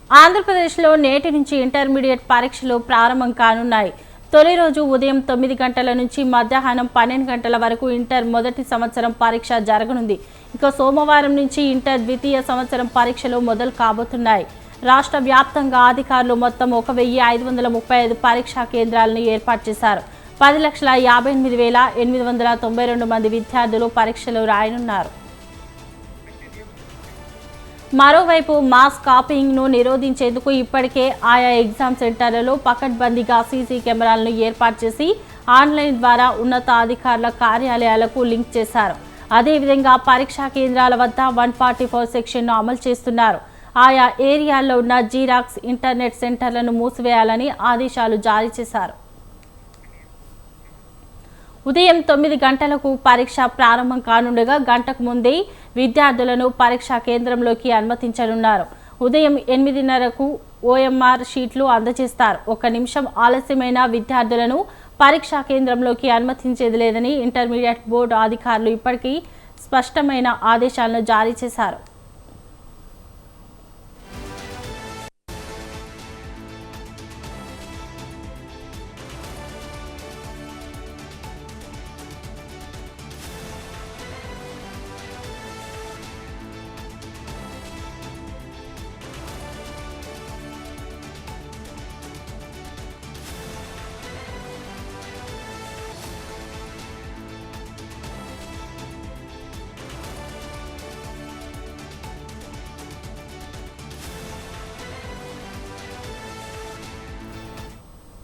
ఆంధ్రప్రదేశ్లో నేటి నుంచి ఇంటర్మీడియట్ పరీక్షలు ప్రారంభం కానున్నాయి. తొలి రోజు ఉదయం 9 గంటల నుంచి మధ్యాహ్నం 12 గంటల వరకు ఇంటర్ మొదటి సంవత్సరం పరీక్ష జరగనుంది. ఇక సోమవారం నుంచి ఇంటర్ ద్వితీయ సంవత్సరం పరీక్షలు మొదలు కాబోతున్నాయి. రాష్ట్ర వ్యాప్తంగా అధికారులు మొత్తం 1535 పరీక్షా కేంద్రాలను ఏర్పాటు చేశారు. 10,58,892 మంది విద్యార్థులు పరీక్షలు రాయనున్నారు. మరోవైపు మాస్ కాపీయింగ్ను నిరోధించేందుకు ఇప్పటికే ఆయా ఎగ్జామ్ సెంటర్లలో పకడ్బందీగా సీసీ కెమెరాలను ఏర్పాటు చేసి ఆన్లైన్ ద్వారా ఉన్నతాధికారుల కార్యాలయాలకు లింక్ చేశారు. అదేవిధంగా పరీక్షా కేంద్రాల వద్ద 144 సెక్షన్ను అమలు చేస్తున్నారు. ఆయా ఏరియాల్లో ఉన్న జిరాక్స్ ఇంటర్నెట్ సెంటర్లను మూసివేయాలని ఆదేశాలు జారీ చేశారు. ఉదయం 9 గంటలకు పరీక్ష ప్రారంభం కానుండగా గంటకు ముందే విద్యార్థులను పరీక్షా కేంద్రంలోకి అనుమతించనున్నారు. ఉదయం 8:30కు ఓఎంఆర్ షీట్లు అందజేస్తారు. 1 నిమిషం ఆలస్యమైన విద్యార్థులను పరీక్షా కేంద్రంలోకి అనుమతించేది లేదని ఇంటర్మీడియట్ బోర్డు అధికారులు ఇప్పటికీ స్పష్టమైన ఆదేశాలను జారీ చేశారు.